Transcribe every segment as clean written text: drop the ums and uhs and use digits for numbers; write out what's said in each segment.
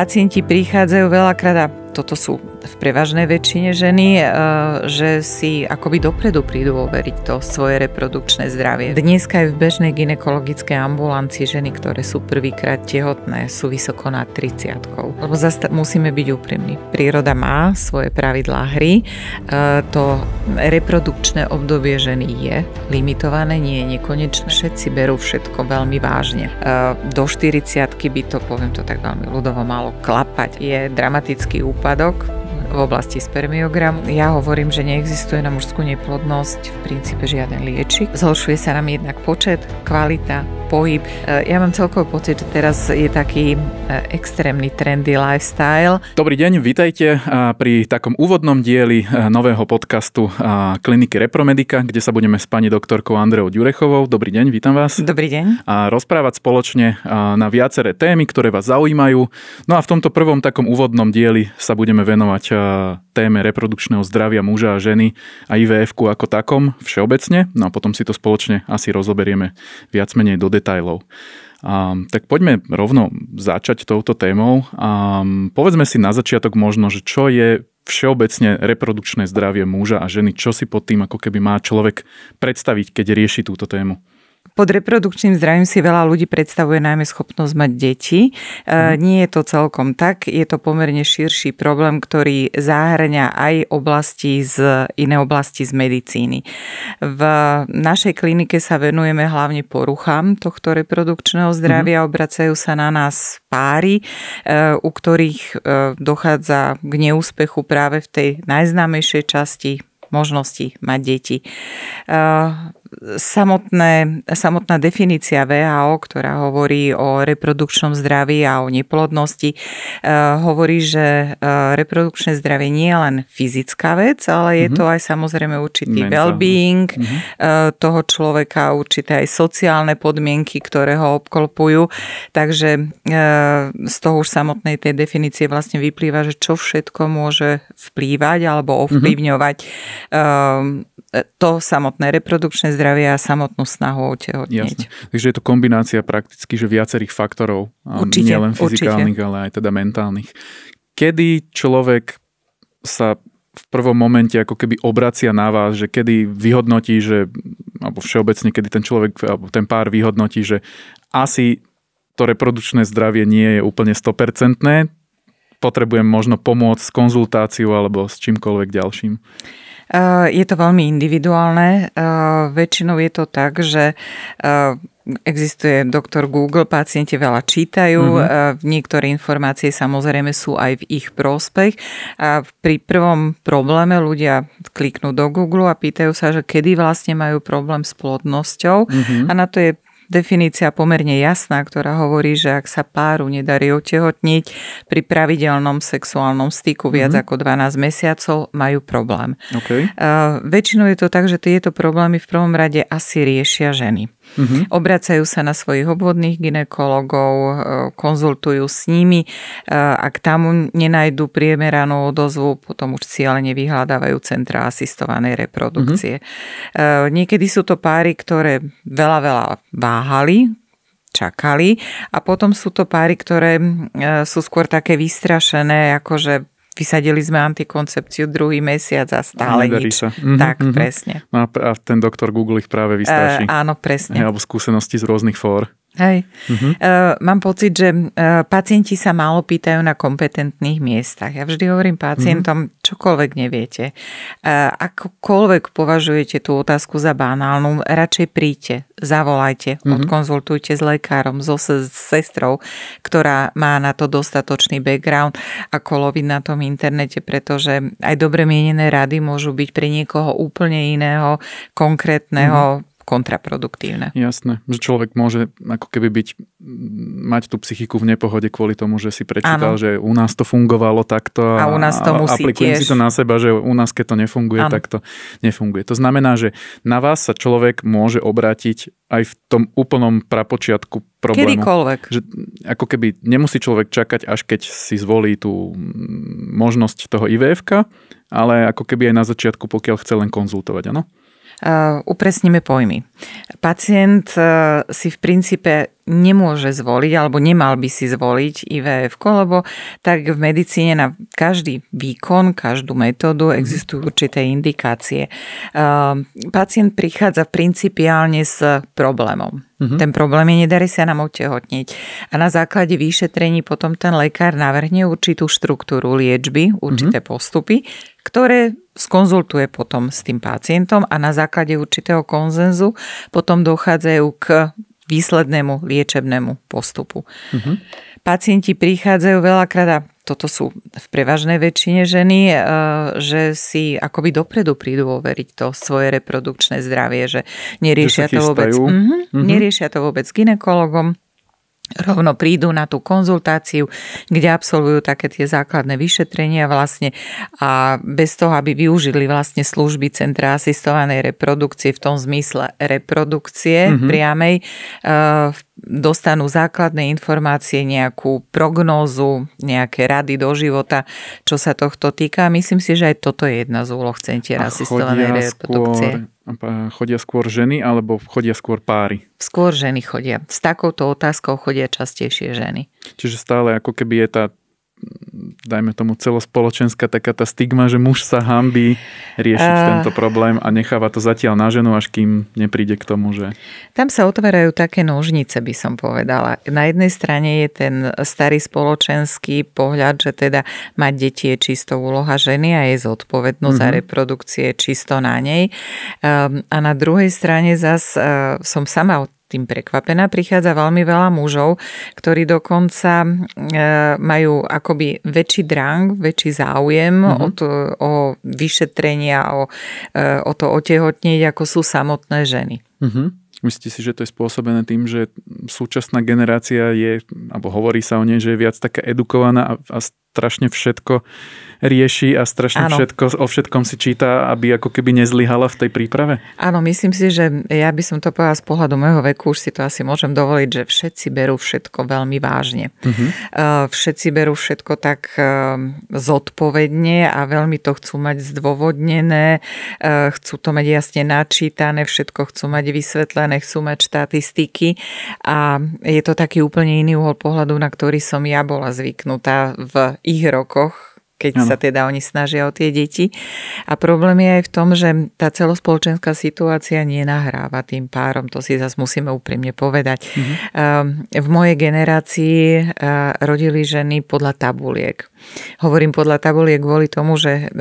pacienti prichádzajú veľakrát, a toto sú v prevažnej väčšine ženy, že si akoby dopredu prídu overiť to svoje reprodukčné zdravie. Dneska aj v bežnej gynekologickej ambulancii ženy, ktoré sú prvýkrát tehotné, sú vysoko nad 30-kou. Lebo zase musíme byť úprimní. Príroda má svoje pravidlá hry. To reprodukčné obdobie ženy je limitované, nie je nekonečné. Všetci berú všetko veľmi vážne. Do 40-ky by to, poviem to tak veľmi ľudovo, malo klapať. Je dramatický úpadok v oblasti spermiogramu. Ja hovorím, že neexistuje na mužskú neplodnosť v princípe žiaden liečik. Zhoršuje sa nám jednak počet, kvalita, pohyb. Ja mám celkový pocit, že teraz je taký extrémny trendy lifestyle. Dobrý deň, vítajte pri takom úvodnom dieli nového podcastu kliniky Repromedika, kde sa budeme s pani doktorkou Andreou Ďurechovou. Dobrý deň, vítam vás. Dobrý deň. A rozprávať spoločne na viaceré témy, ktoré vás zaujímajú. No a v tomto prvom takom úvodnom dieli sa budeme venovať téme reprodukčného zdravia muža a ženy a IVF-ku ako takom všeobecne. No a potom si to spoločne asi rozoberieme viac menej do detailov. Tak poďme rovno začať touto témou. Povedzme si na začiatok možno, že čo je všeobecne reprodukčné zdravie muža a ženy, čo si pod tým ako keby má človek predstaviť, keď rieši túto tému. Pod reprodukčným zdravím si veľa ľudí predstavuje najmä schopnosť mať deti. Nie je to celkom tak, je to pomerne širší problém, ktorý zahŕňa aj iné oblasti z medicíny. V našej klinike sa venujeme hlavne poruchám tohto reprodukčného zdravia. Obracajú sa na nás páry, u ktorých dochádza k neúspechu práve v tej najznámejšej časti možnosti mať deti. Samotná definícia WHO, ktorá hovorí o reprodukčnom zdraví a o neplodnosti, hovorí, že reprodukčné zdravie nie je len fyzická vec, ale je to aj samozrejme určitý well-being toho človeka, určité aj sociálne podmienky, ktoré ho obklopujú. Takže z toho už samotnej tej definície vlastne vyplýva, že čo všetko môže vplývať alebo ovplyvňovať to samotné reprodukčné zdravie a samotnú snahu otehotnieť. Jasne. Takže je to kombinácia prakticky, že viacerých faktorov, nielen fyzikálnych, ale aj teda mentálnych. Kedy človek sa v prvom momente ako keby obracia na vás, že kedy vyhodnotí, že, alebo všeobecne, kedy ten človek, alebo ten pár vyhodnotí, že asi to reprodukčné zdravie nie je úplne 100%, potrebujem možno pomôcť s konzultáciou alebo s čímkoľvek ďalším? Je to veľmi individuálne. Väčšinou je to tak, že existuje doktor Google, pacienti veľa čítajú, niektoré informácie samozrejme sú aj v ich prospech a pri prvom probléme ľudia kliknú do Google a pýtajú sa, že kedy vlastne majú problém s plodnosťou a na to je definícia pomerne jasná, ktorá hovorí, že ak sa páru nedarí otehotniť pri pravidelnom sexuálnom styku viac ako 12 mesiacov, majú problém. Okay. Väčšinou je to tak, že tieto problémy v prvom rade asi riešia ženy. Obracajú sa na svojich obvodných gynekologov, konzultujú s nimi. Ak tam nenájdu primeranú odozvu, potom už cieľene vyhľadávajú centra asistovanej reprodukcie. Niekedy sú to páry, ktoré veľa váhali, čakali a potom sú to páry, ktoré sú skôr také vystrašené, akože vysadili sme antikoncepciu druhý mesiac a stále nič. Tak, presne. No a ten doktor Google ich práve vystraší. Áno, presne. Alebo skúsenosti z rôznych fór. Hej. Mám pocit, že pacienti sa málo pýtajú na kompetentných miestach. Ja vždy hovorím pacientom, čokoľvek neviete. Akokoľvek považujete tú otázku za banálnu, radšej príďte, zavolajte, odkonzultujte s lekárom, so sestrou, ktorá má na to dostatočný background, ako loviť na tom internete, pretože aj dobre mienené rady môžu byť pre niekoho úplne iného, konkrétneho, kontraproduktívne. Jasné, že človek môže ako keby mať tú psychiku v nepohode kvôli tomu, že si prečítal, že u nás to fungovalo takto a u nás to musí aplikujem tiež. Si to na seba, že u nás keď to nefunguje, tak to nefunguje. To znamená, že na vás sa človek môže obrátiť aj v tom úplnom prapočiatku problému. Kedykoľvek. Že ako keby nemusí človek čakať, až keď si zvolí tú možnosť toho IVF-ka, ale ako keby aj na začiatku, pokiaľ chce len konzultovať, áno? Upresníme pojmy. Pacient si v princípe nemôže zvoliť, alebo nemal by si zvoliť IVF, lebo tak v medicíne na každý výkon, každú metódu existujú určité indikácie. Pacient prichádza principiálne s problémom. Ten problém je, nedarí sa nám otehotniť. A na základe vyšetrení potom ten lekár navrhne určitú štruktúru liečby, určité postupy, ktoré skonzultuje potom s tým pacientom a na základe určitého konsenzu potom dochádzajú k výslednému liečebnému postupu. Pacienti prichádzajú veľakrát, a toto sú v prevažnej väčšine ženy, že si akoby dopredu prídu overiť to svoje reprodukčné zdravie, že neriešia to vôbec, neriešia to vôbec s gynekologom. Rovno prídu na tú konzultáciu, kde absolvujú také tie základné vyšetrenia vlastne a bez toho, aby využili vlastne služby Centra asistovanej reprodukcie v tom zmysle reprodukcie priamej, dostanú základné informácie, nejakú prognózu, nejaké rady do života, čo sa tohto týka. Myslím si, že aj toto je jedna z úloh Centiera asistovanej reprodukcie. Chodia skôr ženy alebo chodia skôr páry? Skôr ženy chodia. S takouto otázkou chodia častejšie ženy. Čiže stále ako keby je tá, dajme tomu, celospoločenská taká tá stigma, že muž sa hanbí riešiť tento problém a necháva to zatiaľ na ženu, až kým nepríde k tomu, že... Tam sa otvárajú také nožnice, by som povedala. Na jednej strane je ten starý spoločenský pohľad, že teda mať deti je čisto úloha ženy a je zodpovednosť za reprodukcie čisto na nej. A na druhej strane zas som sama tým prekvapená. Prichádza veľmi veľa mužov, ktorí dokonca majú akoby väčší drang, väčší záujem o vyšetrenia, o to otehotnieť, ako sú samotné ženy. Myslíte si, že to je spôsobené tým, že súčasná generácia je, alebo hovorí sa o nej, že je viac taká edukovaná a strašne všetko rieši a strašne o všetkom si číta, aby ako keby nezlyhala v tej príprave? Áno, myslím si, že ja by som to povedala z pohľadu môjho veku, už si to asi môžem dovoliť, že všetci berú všetko veľmi vážne. Všetci berú všetko tak zodpovedne a veľmi to chcú mať zdôvodnené, chcú to mať jasne načítané, všetko chcú mať vysvetlené, chcú mať štatistiky a je to taký úplne iný uhol pohľadu, na ktorý som ja bola zvyknutá v ich rokoch, keď sa teda oni snažia o tie deti. A problém je aj v tom, že tá celospoločenská situácia nenahráva tým párom. To si zase musíme úprimne povedať. V mojej generácii rodili ženy podľa tabuliek. Hovorím podľa tabuliek kvôli tomu, že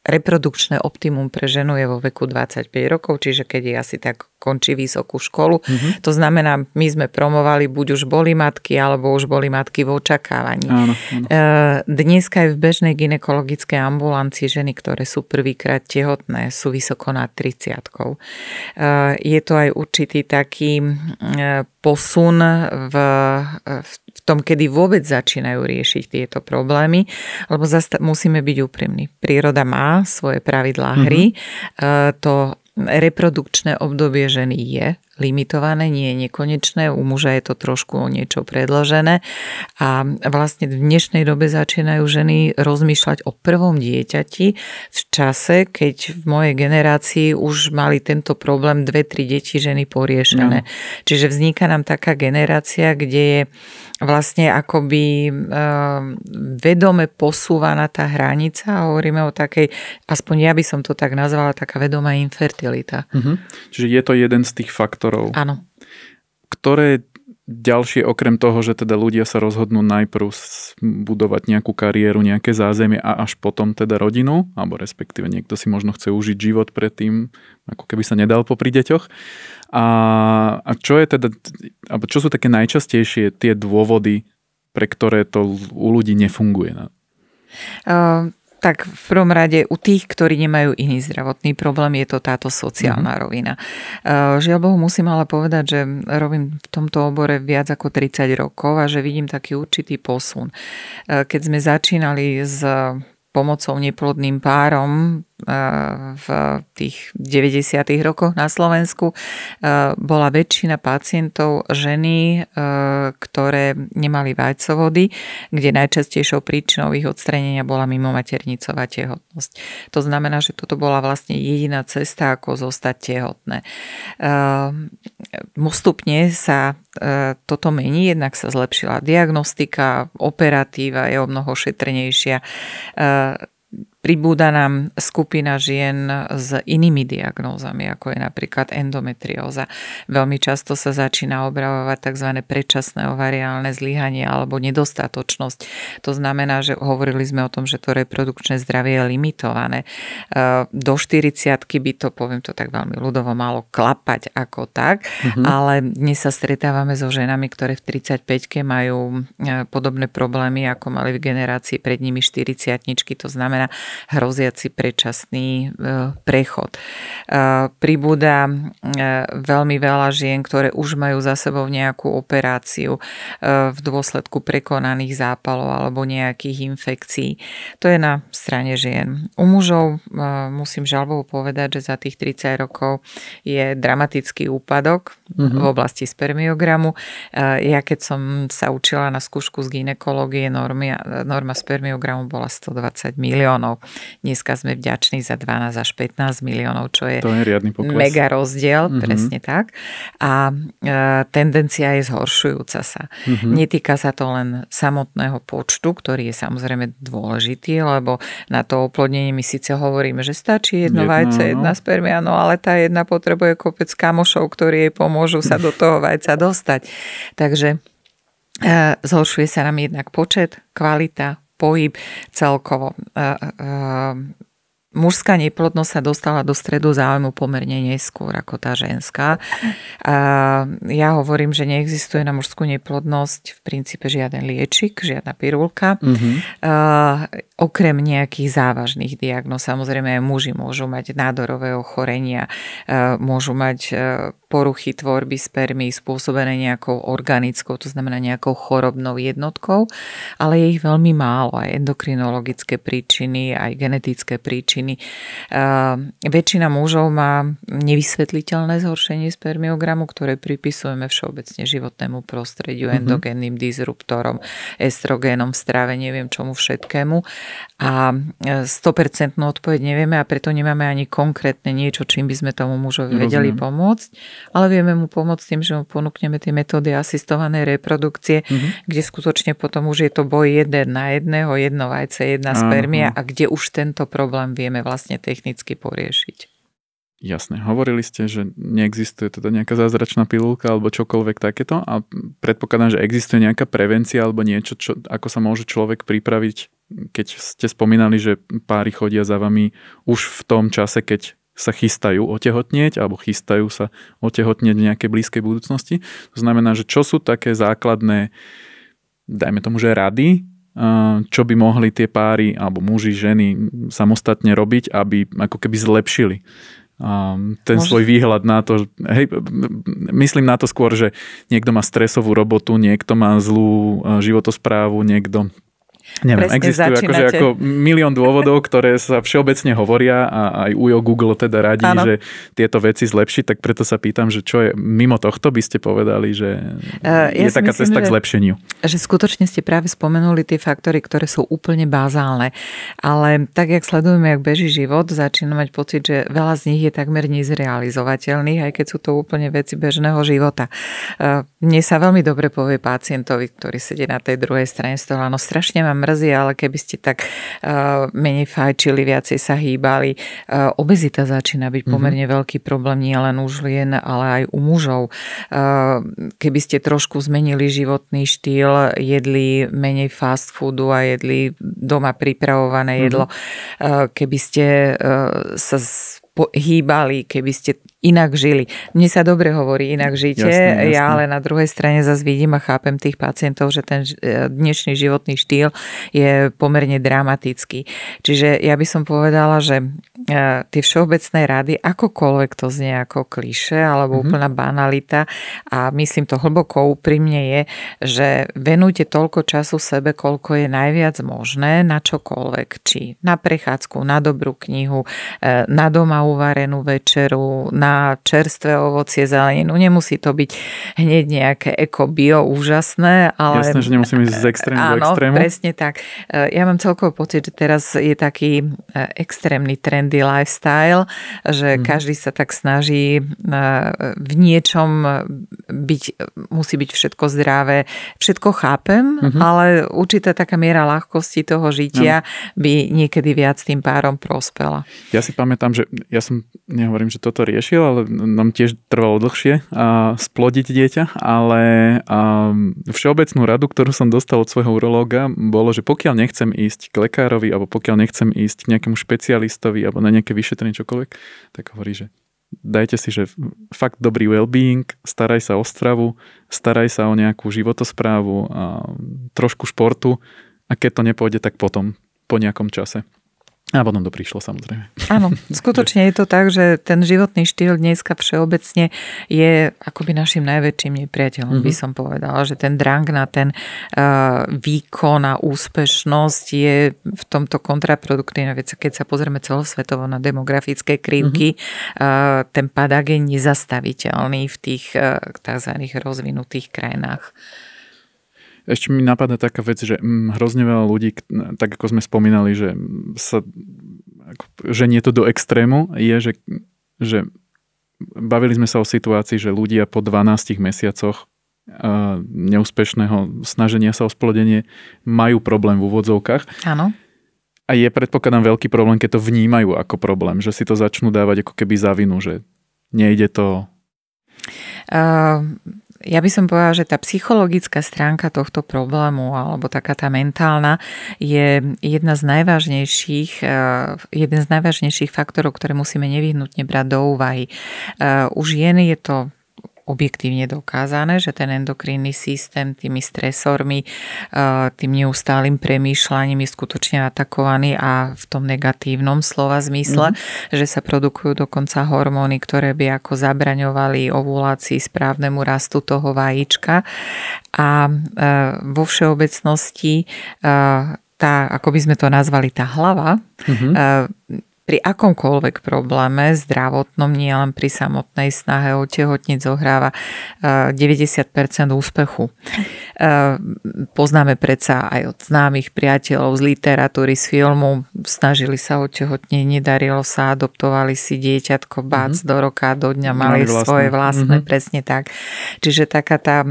reprodukčné optimum pre ženu je vo veku 25 rokov, čiže keď je asi tak končí vysokú školu. To znamená, my sme promovali, buď už boli matky, alebo už boli matky v očakávaní. Áno. Dneska aj v bežnej gynekologickej ambulancii ženy, ktoré sú prvýkrát tehotné, sú vysoko nad 30-kou. Je to aj určitý taký posun v tom, kedy vôbec začínajú riešiť tieto problémy, lebo zase musíme byť úprimní. Príroda má svoje pravidlá hry. To reprodukčné obdobie ženy je limitované, nie je nekonečné, u muža je to trošku o niečo predĺžené a vlastne v dnešnej dobe začínajú ženy rozmýšľať o prvom dieťati v čase, keď v mojej generácii už mali tento problém 2-3 deti ženy poriešené. Čiže vzniká nám taká generácia, kde je vlastne akoby vedome posúvaná tá hranica a hovoríme o takej, aspoň ja by som to tak nazvala, taká vedomá infertilita. Čiže je to jeden z tých faktorov. Áno. Ktoré ďalšie, okrem toho, že teda ľudia sa rozhodnú najprv budovať nejakú kariéru, nejaké zázemie a až potom teda rodinu, alebo respektíve niekto si možno chce užiť život predtým, ako keby sa nedal popri deťoch. A čo je teda, alebo čo sú také najčastejšie tie dôvody, pre ktoré to u ľudí nefunguje? Tak v prvom rade u tých, ktorí nemajú iný zdravotný problém, je to táto sociálna rovina. Žiaľ Bohu, musím ale povedať, že robím v tomto obore viac ako 30 rokov a že vidím taký určitý posun. Keď sme začínali s pomocou neplodným párom v tých 90. rokoch na Slovensku bola väčšina pacientov ženy, ktoré nemali vajcovody, kde najčastejšou príčinou ich odstranenia bola mimomaternicová tehotnosť. To znamená, že toto bola vlastne jediná cesta, ako zostať tehotné. Postupne sa toto mení, jednak sa zlepšila diagnostika, operatíva je o mnoho šetrnejšia. Pribúda nám skupina žien s inými diagnózami, ako je napríklad endometrióza. Veľmi často sa začína objavovať tzv. Predčasné ovariálne zlyhanie alebo nedostatočnosť. To znamená, že hovorili sme o tom, že to reprodukčné zdravie je limitované. Do 40-ky by to, poviem to tak veľmi ľudovo, malo klapať ako tak, ale dnes sa stretávame so ženami, ktoré v 35-ke majú podobné problémy, ako mali v generácii pred nimi 40-tničky. To znamená hroziaci predčasný prechod. Pribúda veľmi veľa žien, ktoré už majú za sebou nejakú operáciu v dôsledku prekonaných zápalov alebo nejakých infekcií. To je na strane žien. U mužov musím žalbovo povedať, že za tých 30 rokov je dramatický úpadok v oblasti spermiogramu. Ja keď som sa učila na skúšku z gynekológie, norma spermiogramu bola 120 miliónov. Dneska sme vďační za 12 až 15 miliónov, čo je riadny pokles. Mega rozdiel, presne tak. A tendencia je zhoršujúca sa. Netýka sa to len samotného počtu, ktorý je samozrejme dôležitý, lebo na to oplodnenie my síce hovoríme, že stačí jedno vajce, jedna spermia, no ale tá jedna potrebuje kopec kamošov, ktorí jej pomôžu sa do toho vajca dostať. Takže zhoršuje sa nám jednak počet, kvalita, pohyb celkovo. Mužská neplodnosť sa dostala do stredu záujmu pomerne neskôr ako tá ženská. Ja hovorím, že neexistuje na mužskú neplodnosť v princípe žiaden liečik, žiadna pirulka. Okrem nejakých závažných diagnóz. Samozrejme aj muži môžu mať nádorové ochorenia, môžu mať poruchy tvorby spermí spôsobené nejakou organickou, to znamená nejakou chorobnou jednotkou, ale je ich veľmi málo. Aj endokrinologické príčiny, aj genetické príčiny. Väčšina mužov má nevysvetliteľné zhoršenie spermiogramu, ktoré pripisujeme všeobecne životnému prostrediu, endogénnym disruptorom, estrogénom v strave, neviem čomu všetkému. A 100% odpoveď nevieme a preto nemáme ani konkrétne niečo, čím by sme tomu mužovi vedeli pomôcť, ale vieme mu pomôcť tým, že mu ponúkneme tie metódy asistovanej reprodukcie, kde skutočne potom už je to boj jeden na jedného, jedno vajce, jedna spermia a kde už tento problém vieme vlastne technicky poriešiť. Jasné. Hovorili ste, že neexistuje teda nejaká zázračná pilulka alebo čokoľvek takéto a predpokladám, že existuje nejaká prevencia alebo niečo, ako sa môže človek pripraviť, keď ste spomínali, že páry chodia za vami už v tom čase, keď sa chystajú otehotnieť alebo chystajú sa otehotnieť v nejakej blízkej budúcnosti. To znamená, že čo sú také základné, dajme tomu, že rady, čo by mohli tie páry alebo muži, ženy samostatne robiť, aby ako keby zlepšili ten svoj výhľad na to. Hej, myslím na to skôr, že niekto má stresovú robotu, niekto má zlú životosprávu, niekto neviem, existujú akože ako milión dôvodov, ktoré sa všeobecne hovoria a aj Ujo Google teda radí, že tieto veci zlepšiť, tak preto sa pýtam, že čo je mimo tohto by ste povedali, že je taká cesta k zlepšeniu. Že skutočne ste práve spomenuli tie faktory, ktoré sú úplne bazálne, ale tak, jak sledujeme, jak beží život, začínam mať pocit, že veľa z nich je takmer nezrealizovateľných, aj keď sú to úplne veci bežného života. Mne sa veľmi dobre povie pacientovi, ktorý sedí na tej druhej strane stola, no strašne ma mrzí, ale keby ste tak menej fajčili, viacej sa hýbali. Obezita začína byť pomerne veľký problém nie len u žien, ale aj u mužov. Keby ste trošku zmenili životný štýl, jedli menej fast foodu a jedli doma pripravované jedlo, keby ste sa hýbali, keby ste inak žili. Mne sa dobre hovorí, inak žite, jasné. ja ale na druhej strane zase vidím a chápem tých pacientov, že ten dnešný životný štýl je pomerne dramatický. Čiže ja by som povedala, že tie všeobecné rady, akokoľvek to znie ako klišé alebo úplná banalita a myslím to hlboko úprimne je, že venujte toľko času sebe, koľko je najviac možné na čokoľvek, či na prechádzku, na dobrú knihu, na doma uvarenú večeru, na čerstvé ovocie, zeleninu. Nemusí to byť hneď nejaké eko-bio úžasné, ale... Jasné, že nemusím ísť z extrému do extrému. Áno, presne tak. Ja mám celkový pocit, že teraz je taký extrémny trendy lifestyle, že každý sa tak snaží v niečom musí byť všetko zdravé. Všetko chápem, ale určitá taká miera ľahkosti toho žitia by niekedy viac tým párom prospela. Ja si pamätám, že ja som, nehovorím, že toto riešil, ale nám tiež trvalo dlhšie splodiť dieťa, ale všeobecnú radu, ktorú som dostal od svojho urológa, bolo, že pokiaľ nechcem ísť k lekárovi, alebo pokiaľ nechcem ísť k nejakému špecialistovi, alebo na nejaké vyšetrenie čokoľvek, tak hovorí, že dajte si, že fakt dobrý well-being, staraj sa o stravu, staraj sa o nejakú životosprávu, trošku športu a keď to nepôjde, tak potom, po nejakom čase. A potom to prišlo, samozrejme. Áno, skutočne je to tak, že ten životný štýl dneska všeobecne je akoby našim najväčším nepriateľom, by som povedala, že ten drang na ten výkon a úspešnosť je v tomto kontraproduktívne vec. Keď sa pozrieme celosvetovo na demografické krivky, ten padák je nezastaviteľný v tých tzv. Rozvinutých krajinách. Ešte mi napadá taká vec, že hrozne veľa ľudí, tak ako sme spomínali, že sa ženie to do extrému, je, že bavili sme sa o situácii, že ľudia po 12 mesiacoch neúspešného snaženia sa o splodenie majú problém v úvodzovkách. Áno. A je predpokladám veľký problém, keď to vnímajú ako problém, že si to začnú dávať ako keby za vinu, že nejde to... Ja by som povedala, že tá psychologická stránka tohto problému alebo taká tá mentálna je jeden z najvážnejších faktorov, ktoré musíme nevyhnutne brať do úvahy. U žien je to objektívne dokázané, že ten endokrínny systém tými stresormi, tým neustálym premýšľaním je skutočne atakovaný a v tom negatívnom slova zmysle, že sa produkujú dokonca hormóny, ktoré by ako zabraňovali ovulácii, správnemu rastu toho vajíčka. A vo všeobecnosti tá, ako by sme to nazvali, tá hlava, pri akomkoľvek probléme zdravotnom, nie len pri samotnej snahe otehotniť, zohráva 90% úspechu. Poznáme predsa aj od známych priateľov z literatúry, z filmu, snažili sa otehotniť, nedarilo sa, adoptovali si dieťatko, bác do roka, do dňa mali svoje vlastné, presne tak. Čiže taká tá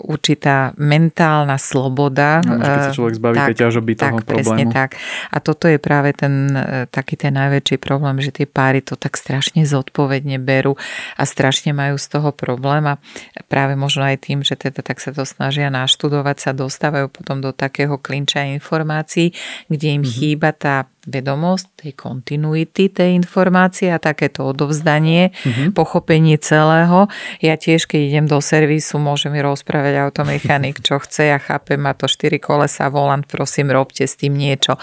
určitá mentálna sloboda. Keď sa človek zbaví tej ťažoby toho problému. Presne tak. A toto je práve ten taký ten najväčší problém, že tie páry to tak strašne zodpovedne berú a strašne majú z toho problém a práve možno aj tým, že teda tak sa to snažia naštudovať, sa dostávajú potom do takého klinča informácií, kde im chýba tá vedomosť tej kontinuity tej informácie a takéto odovzdanie, pochopenie celého. Ja tiež, keď idem do servisu, môže mi rozprávať automechanik, čo chce, ja chápem, má to 4 kolesa, volant, prosím, robte s tým niečo.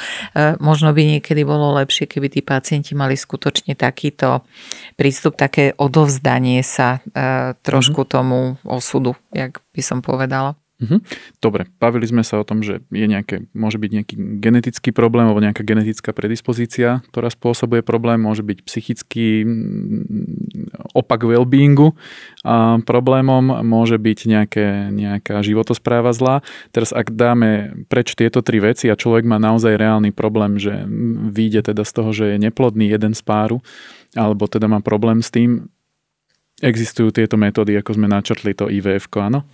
Možno by niekedy bolo lepšie, keby tí pacienti mali skutočne takýto prístup, také odovzdanie sa trošku tomu osudu, jak by som povedala. Dobre, bavili sme sa o tom, že môže byť nejaký genetický problém alebo nejaká genetická predispozícia, ktorá spôsobuje problém, môže byť psychický opak well-beingu a problémom, môže byť nejaká životospráva zlá. Teraz ak dáme preč tieto 3 veci a človek má naozaj reálny problém, že vyjde teda z toho, že je neplodný jeden z páru, alebo teda má problém s tým, existujú tieto metódy, ako sme načrtli to IVF-ko, áno?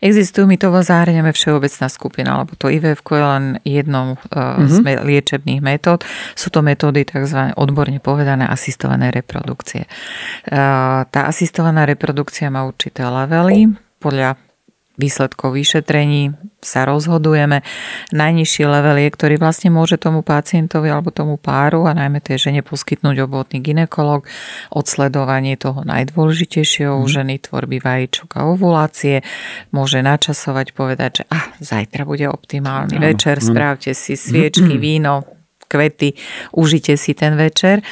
Existujú, my to zahrňame všeobecná skupina, lebo to IVF-ko je len jednou z liečebných metód. Sú to metódy tzv. Odborne povedané asistované reprodukcie. Tá asistovaná reprodukcia má určité levely podľa výsledkov vyšetrení sa rozhodujeme. Najnižší level je, ktorý vlastne môže tomu pacientovi alebo tomu páru a najmä tej žene poskytnúť obvodný gynekolog, odsledovanie toho najdôležitejšieho u ženy, tvorby vajíčok a ovulácie. Môže načasovať, povedať, že zajtra bude optimálny večer, správte si sviečky, víno, kvety, užite si ten večer.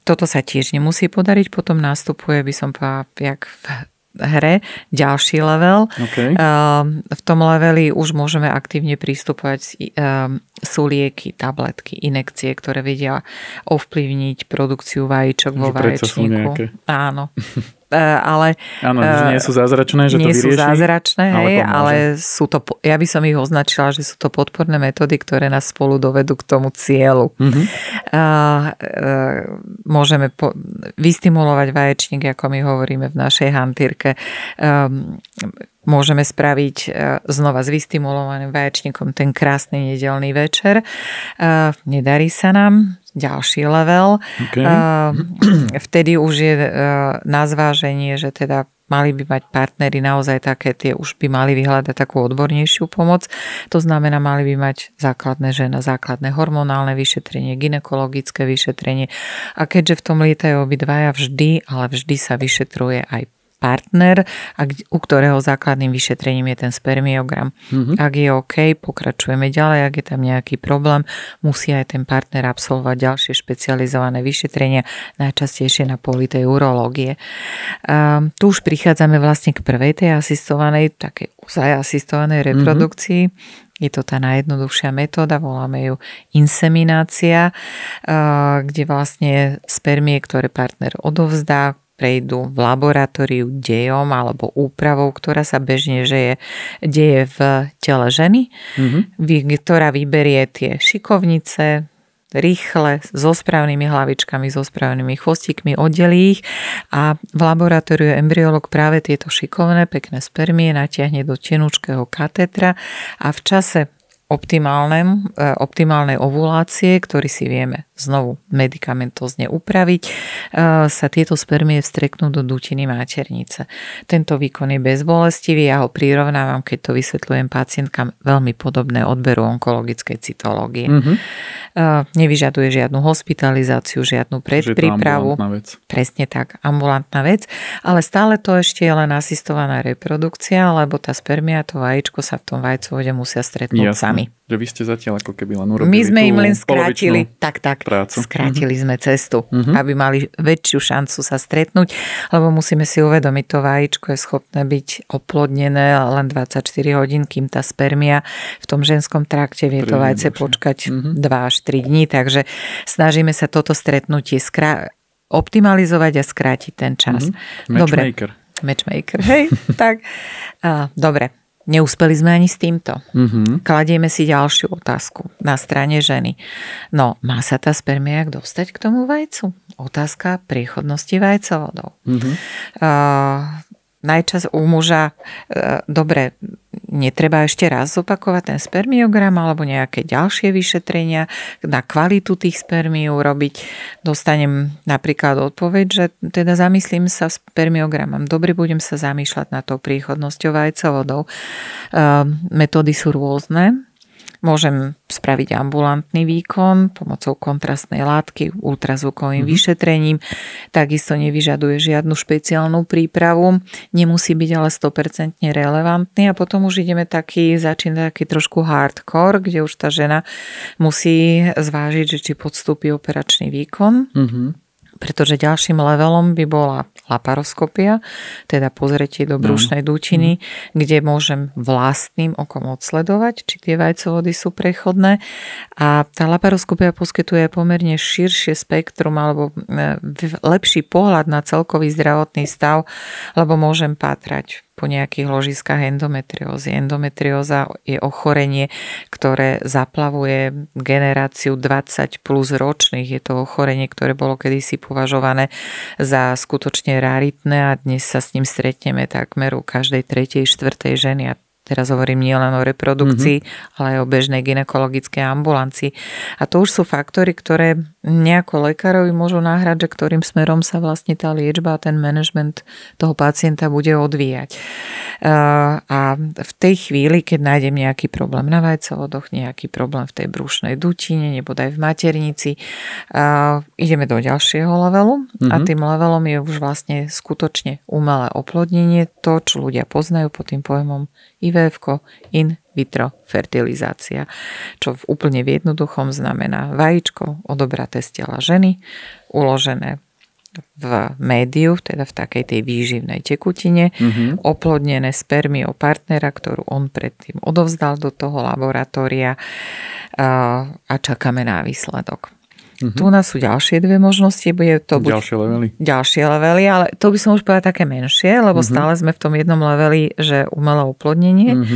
Toto sa tiež nemusí podariť, potom nastupuje, by som povedala, jak v hre, ďalší level. Okay. V tom leveli už môžeme aktívne prístupovať, sú lieky, tabletky, inekcie, ktoré vedia ovplyvniť produkciu vajíčok vo vaječníku. Áno. Ale áno, nie sú zázračné, že to vyrieši. Nie sú zázračné, ale sú to, ja by som ich označila, že sú to podporné metódy, ktoré nás spolu dovedú k tomu cieľu. Môžeme vystimulovať vaječník, ako my hovoríme v našej hantýrke. Môžeme spraviť znova s vystimulovaným vaječníkom ten krásny nedeľný večer. Nedarí sa nám, ďalší level. Okay. Vtedy už je na zváženie, že teda mali by mať partneri naozaj také, tie už by mali vyhľadať takú odbornejšiu pomoc. To znamená, mali by mať základné hormonálne vyšetrenie, gynekologické vyšetrenie. A keďže v tom lietajú obidvaja vždy, ale vždy sa vyšetruje aj partner, u ktorého základným vyšetrením je ten spermiogram. Ak je OK, pokračujeme ďalej, ak je tam nejaký problém, musí aj ten partner absolvovať ďalšie špecializované vyšetrenia, najčastejšie na poli tej urológie. Tu už prichádzame vlastne k prvej tej asistovanej, takej ozaj asistovanej reprodukcii. Je to tá najjednoduchšia metóda, voláme ju inseminácia, kde vlastne spermie, ktoré partner odovzdá, prejdú v laboratóriu dejom alebo úpravou, ktorá sa bežne deje v tele ženy, ktorá vyberie tie šikovnice, rýchle, so správnymi hlavičkami, so správnymi chvostíkmi, oddelí ich a v laboratóriu embryolog práve tieto šikovné, pekné spermie natiahne do tenúčkého katetra a v čase optimálnej ovulácie, ktorý si vieme znovu medikamentozne upraviť, sa tieto spermie vstreknú do dutiny maternice. Tento výkon je bezbolestivý, ja ho prirovnávam, keď to vysvetľujem pacientkám, veľmi podobné odberu onkologickej cytológie. Nevyžaduje žiadnu hospitalizáciu, žiadnu predprípravu. Presne tak, ambulantná vec, ale stále to ešte je len asistovaná reprodukcia, lebo tá spermia, to vajíčko sa v tom vajcovode musia stretnúť sami. Že vy ste zatiaľ ako keby len urobili my sme im len skrátili, prácu. Skrátili sme cestu, aby mali väčšiu šancu sa stretnúť, lebo musíme si uvedomiť, to vajíčko je schopné byť oplodnené len 24 hodín, kým tá spermia v tom ženskom trakte vie to vajce počkať 2 až 3 dní, takže snažíme sa toto stretnutie optimalizovať a skrátiť ten čas. Matchmaker, hej, tak. Dobre. Neúspeli sme ani s týmto. Kladieme si ďalšiu otázku na strane ženy. No, má sa tá spermia dostať k tomu vajcu? Otázka priechodnosti vajcovodov. Najčas u muža, dobre, netreba ešte raz zopakovať ten spermiogram alebo nejaké ďalšie vyšetrenia na kvalitu tých spermií urobiť. Dostanem napríklad odpoveď, že teda zamyslím sa spermiogramom. Dobre, budem sa zamýšľať nad tou príchodnosťou vajcovodov. Metódy sú rôzne. Môžem spraviť ambulantný výkon pomocou kontrastnej látky, ultrazvukovým vyšetrením. Takisto nevyžaduje žiadnu špeciálnu prípravu. Nemusí byť ale 100% relevantný. A potom už ideme začínať taký trošku hardcore, kde už tá žena musí zvážiť, že či podstúpi operačný výkon. Pretože ďalším levelom by bola laparoskopia, teda pozretie do brušnej dutiny, kde môžem vlastným okom odsledovať, či tie vajcovody sú prechodné. A tá laparoskopia poskytuje pomerne širšie spektrum alebo lepší pohľad na celkový zdravotný stav, lebo môžem pátrať po nejakých ložiskách endometriózy. Endometrióza je ochorenie, ktoré zaplavuje generáciu 20 plus ročných. Je to ochorenie, ktoré bolo kedysi považované za skutočne raritné a dnes sa s ním stretneme takmer u každej 3., 4. ženy. A teraz hovorím nielen o reprodukcii, ale aj o bežnej gynekologickej ambulancii. A to už sú faktory, ktoré nejako lekárovi môžu nahrať, že ktorým smerom sa vlastne tá liečba a ten manažment toho pacienta bude odvíjať. A v tej chvíli, keď nájdem nejaký problém na vajcovodoch, nejaký problém v tej brušnej dutine, nebodaj v maternici, ideme do ďalšieho levelu a tým levelom je už vlastne skutočne umelé oplodnenie, to, čo ľudia poznajú pod tým pojmom IVF-ko, in vitro fertilizácia, čo úplne v jednoduchom znamená vajíčko odobraté z tela ženy, uložené v médiu, teda v takej tej výživnej tekutine, oplodnené spermiou partnera, ktorú on predtým odovzdal do toho laboratória a čakáme na výsledok. Tu nás sú ďalšie dve možnosti. Bude to ďalšie levely, ale to by som už povedala také menšie, lebo stále sme v tom jednom leveli, že umelé oplodnenie.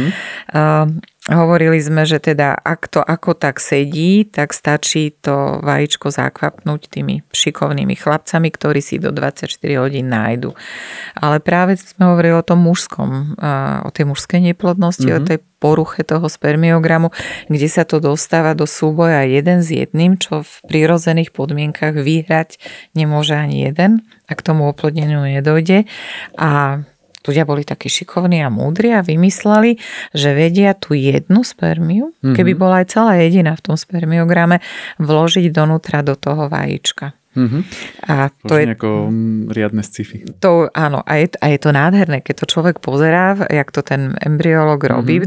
Hovorili sme, že teda ak to ako tak sedí, tak stačí to vajíčko zakvapnúť tými šikovnými chlapcami, ktorí si do 24 hodín nájdu. Ale práve sme hovorili o tom mužskom, o tej mužskej neplodnosti, o tej poruche toho spermiogramu, kde sa to dostáva do súboja jeden s jedným, čo v prirodzených podmienkach vyhrať nemôže ani jeden, ak tomu oplodneniu nedojde. A ľudia boli takí šikovní a múdri a vymysleli, že vedia tú jednu spermiu, keby bola aj celá jediná v tom spermiograme, vložiť donútra do toho vajíčka. A to je ako riadne sci-fi. To, áno, a je to nádherné, keď to človek pozerá, jak to ten embryolog robí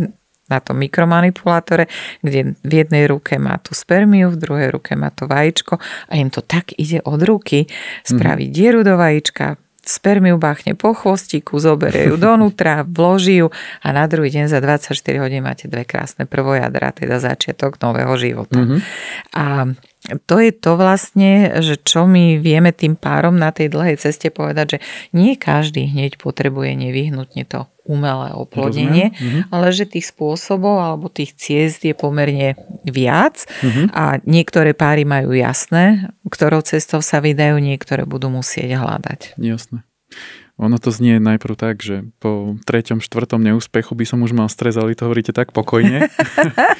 na tom mikromanipulátore, kde v jednej ruke má tú spermiu, v druhej ruke má to vajíčko a im to tak ide od ruky, spraviť dieru do vajíčka, spermiu báchne po chvostíku, zoberie ju donútra, vloží ju a na druhý deň za 24 hodín máte dve krásne prvojadra, teda začiatok nového života. A to je to vlastne, že čo my vieme tým párom na tej dlhej ceste povedať, že nie každý hneď potrebuje nevyhnutne to umelé oplodnenie, ale že tých spôsobov alebo tých ciest je pomerne viac a niektoré páry majú jasné, ktorou cestou sa vydajú, niektoré budú musieť hľadať. Jasné. Ono to znie najprv tak, že po 3., 4. neúspechu by som už mal stres, ale to hovoríte tak pokojne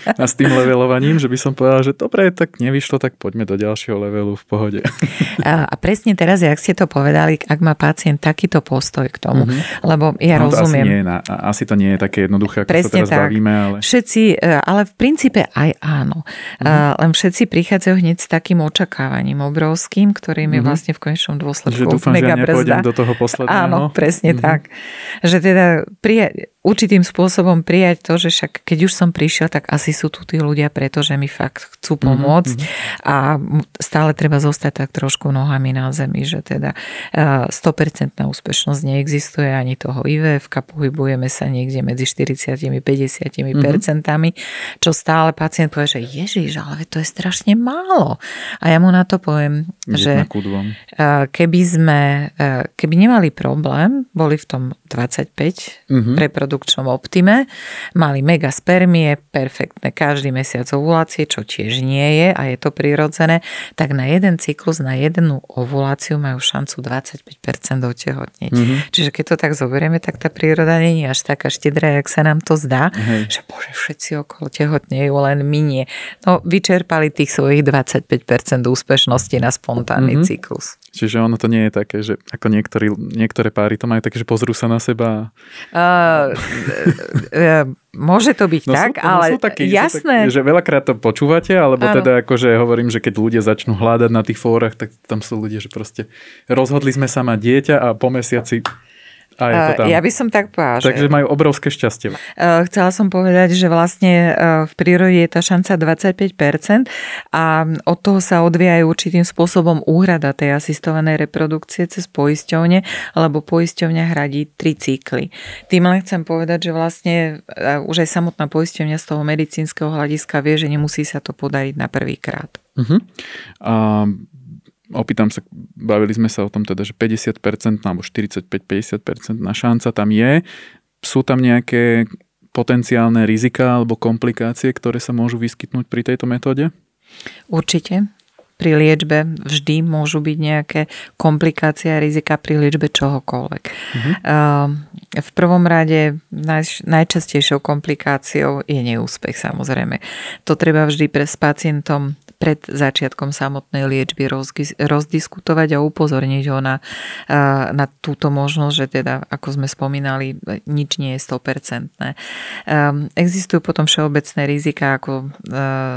a s tým levelovaním, že by som povedal, že dobre, tak nevyšlo, tak poďme do ďalšieho levelu v pohode. A presne teraz, jak ste to povedali, ak má pacient takýto postoj k tomu, lebo ja rozumiem. Asi to nie je také jednoduché, ako presne sa teraz bavíme. Ale... Všetci, ale v princípe aj áno. Len všetci prichádzajú hneď s takým očakávaním obrovským, ktorým je vlastne v konečnom dôsledku že dúfam, mega že ja nepôjdem do toho posledného. Áno, presne tak. Že teda určitým spôsobom prijať to, že však keď už som prišiel, tak asi sú tu tí ľudia, pretože mi fakt chcú pomôcť a stále treba zostať tak trošku nohami na zemi, že teda 100% úspešnosť neexistuje ani toho IVF-ka, pohybujeme sa niekde medzi 40-50%, čo stále pacient povie, že ježiš, ale to je strašne málo. A ja mu na to poviem, že keby nemali problém, boli v tom 25 reprodukčnom optime, mali mega spermie, perfektné, každý mesiac ovulácie, čo tiež nie je a je to prirodzené, tak na jeden cyklus, na jednu ovuláciu majú šancu 25% otehotniť. Čiže keď to tak zoberieme, tak tá príroda nie je až taká štedrá, jak sa nám to zdá, že bože, všetci okolo tehotnejú, len my nie. No, vyčerpali tých svojich 25% úspešnosti na spontánny cyklus. Čiže ono to nie je také, že ako niektoré páry to majú také, že pozrú sa na seba. Môže to byť tak, ale jasné. Že veľakrát to počúvate, alebo teda akože hovorím, že keď ľudia začnú hľadať na tých fórach, tak tam sú ľudia, že proste rozhodli sme sa mať dieťa a po mesiaci a je to tam. Ja by som tak povedala. Takže majú obrovské šťastie. Chcela som povedať, že vlastne v prírode je tá šanca 25% a od toho sa odvíja aj určitým spôsobom úhrada tej asistovanej reprodukcie cez poisťovne, alebo poisťovňa hradí 3 cykly. Tým len chcem povedať, že vlastne už aj samotná poisťovňa z toho medicínskeho hľadiska vie, že nemusí sa to podariť na prvýkrát. Opýtam sa, bavili sme sa o tom teda, že 50% alebo 45-50% na šanca tam je. Sú tam nejaké potenciálne rizika alebo komplikácie, ktoré sa môžu vyskytnúť pri tejto metóde? Určite. Pri liečbe vždy môžu byť nejaké komplikácie a rizika pri liečbe čohokoľvek. V prvom rade najčastejšou komplikáciou je neúspech, samozrejme. To treba vždy s pacientom pred začiatkom samotnej liečby rozdiskutovať a upozorniť ho na túto možnosť, že teda, ako sme spomínali, nič nie je 100%. Existujú potom všeobecné rizika ako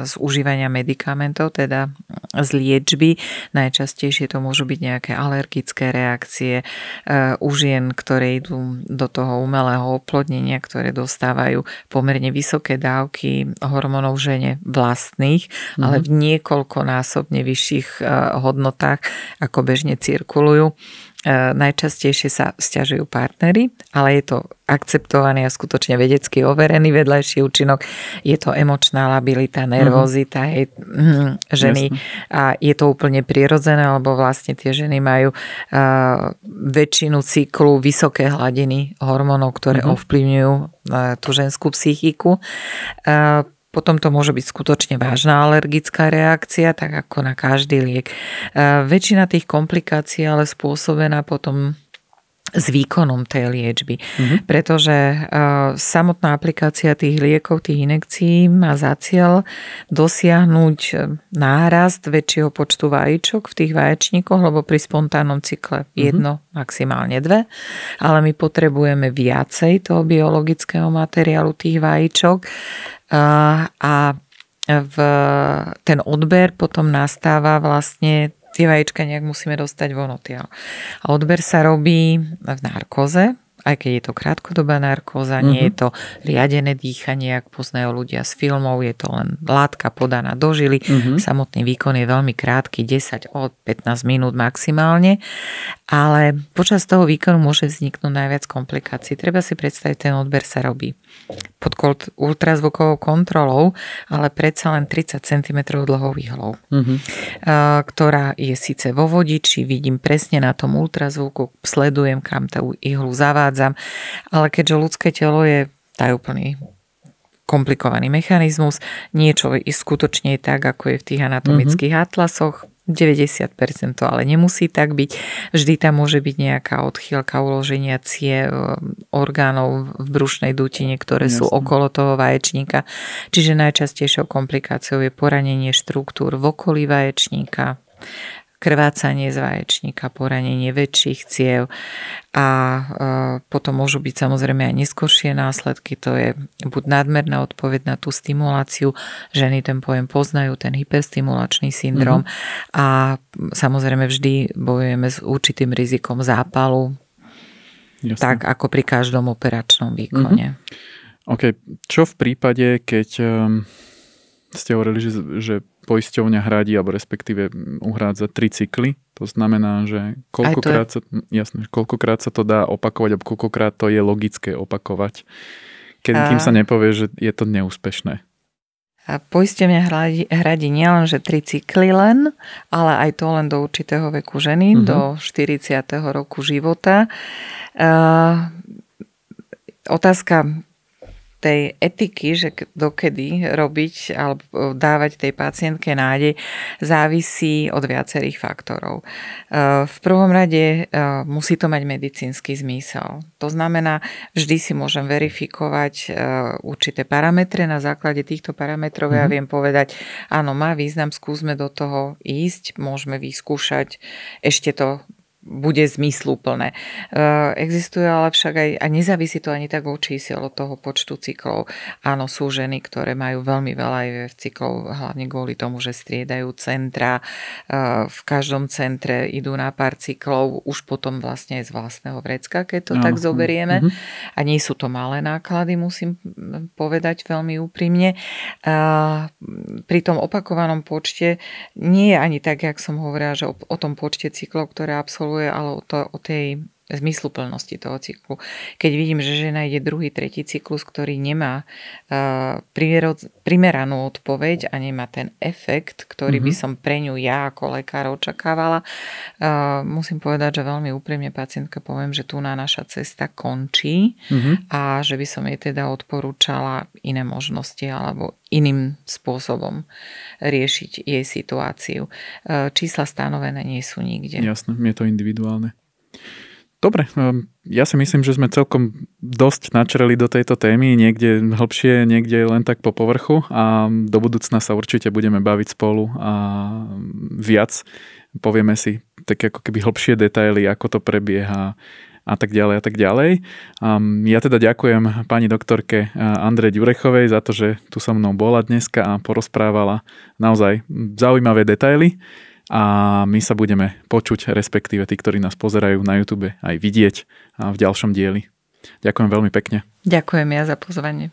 z užívania medikamentov, teda z liečby. Najčastejšie to môžu byť nejaké alergické reakcie u žien, ktoré idú do toho umelého oplodnenia, ktoré dostávajú pomerne vysoké dávky hormónov žene vlastných, ale v niekoľkonásobne vyšších hodnotách, ako bežne cirkulujú. Najčastejšie sa sťažujú partnery, ale je to akceptovaný a skutočne vedecky overený vedľajší účinok. Je to emočná labilita, nervozita ženy. Jasne. A je to úplne prirodzené, lebo vlastne tie ženy majú väčšinu cyklu vysoké hladiny hormónov, ktoré ovplyvňujú tú ženskú psychiku. Potom to môže byť skutočne vážna alergická reakcia, tak ako na každý liek. Väčšina tých komplikácií ale spôsobená potom s výkonom tej liečby. Pretože samotná aplikácia tých liekov, tých injekcií má za cieľ dosiahnuť nárast väčšieho počtu vajíčok v tých vaječníkoch, lebo pri spontánnom cykle jedno, maximálne 2, ale my potrebujeme viacej toho biologického materiálu tých vajíčok a ten odber potom nastáva vlastne, tie vajíčka nejak musíme dostať von odtiaľ. A odber sa robí v narkóze, aj keď je to krátkodobá narkóza, nie je to riadené dýchanie, ak poznajú ľudia z filmov, je to len látka podaná do žily. Samotný výkon je veľmi krátky, 10 od 15 minút maximálne, ale počas toho výkonu môže vzniknúť najviac komplikácií. Treba si predstaviť, ten odber sa robí pod ultrazvukovou kontrolou, ale predsa len 30 cm dlhou ihlou, ktorá je síce vo vodiči, vidím presne na tom ultrazvuku, sledujem, kam tú ihlu zavádzam, ale keďže ľudské telo je tajúplný komplikovaný mechanizmus, niečo skutočne je tak, ako je v tých anatomických atlasoch, 90% to ale nemusí tak byť. Vždy tam môže byť nejaká odchýlka uloženia orgánov v brušnej dutine, ktoré sú okolo toho vaječníka. Čiže najčastejšou komplikáciou je poranenie štruktúr v okolí vaječníka, krvácanie z vaječníka, poranenie väčších ciev a potom môžu byť samozrejme aj neskoršie následky, to je buď nadmerná odpoveď na tú stimuláciu, ženy ten pojem poznajú, ten hyperstimulačný syndrom a samozrejme vždy bojujeme s určitým rizikom zápalu, tak ako pri každom operačnom výkone. OK, čo v prípade, keď ste hovorili, že poisťovňa hradí, alebo respektíve uhrádza 3 cykly. To znamená, že koľkokrát sa to dá opakovať, alebo koľkokrát to je logické opakovať, kým sa nepovie, že je to neúspešné. A poisťovňa hradí nielen, že 3 cykly len, ale aj to len do určitého veku ženy, do 40. roku života. Otázka tej etiky, že dokedy robiť alebo dávať tej pacientke nádej, závisí od viacerých faktorov. V prvom rade musí to mať medicínsky zmysel. To znamená, vždy si môžem verifikovať určité parametre. Na základe týchto parametrov ja viem povedať, áno, má význam, skúsme do toho ísť, môžeme vyskúšať, ešte to bude zmysluplné. Existuje ale však aj, a nezávisí to ani tak od čísiel, od toho počtu cyklov. Áno, sú ženy, ktoré majú veľmi veľa IVF cyklov, hlavne kvôli tomu, že striedajú centra. V každom centre idú na pár cyklov, už potom vlastne aj z vlastného vrecka, keď to tak zoberieme. A nie sú to malé náklady, musím povedať veľmi úprimne. Pri tom opakovanom počte nie je ani tak, jak som hovorila, že o tom počte cyklov, ktoré absolvujú, ale o tej zmysluplnosti toho cyklu. Keď vidím, že žena ide druhý, tretí cyklus, ktorý nemá primeranú odpoveď a nemá ten efekt, ktorý by som pre ňu ja ako lekár očakávala, musím povedať, že veľmi úprimne pacientke poviem, že tu naša cesta končí a že by som jej teda odporúčala iné možnosti alebo iným spôsobom riešiť jej situáciu. Čísla stanovené nie sú nikde. Jasné, je to individuálne. Dobre, ja si myslím, že sme celkom dosť načreli do tejto témy, niekde hlbšie, niekde len tak po povrchu a do budúcna sa určite budeme baviť spolu a viac. Povieme si také ako keby hlbšie detaily, ako to prebieha a tak ďalej a tak ďalej. Ja teda ďakujem pani doktorke Andrej Ďurechovej za to, že tu so mnou bola dneska a porozprávala naozaj zaujímavé detaily. A my sa budeme počuť, respektíve tí, ktorí nás pozerajú na YouTube, aj vidieť v ďalšom dieli. Ďakujem veľmi pekne. Ďakujem ja za pozvanie.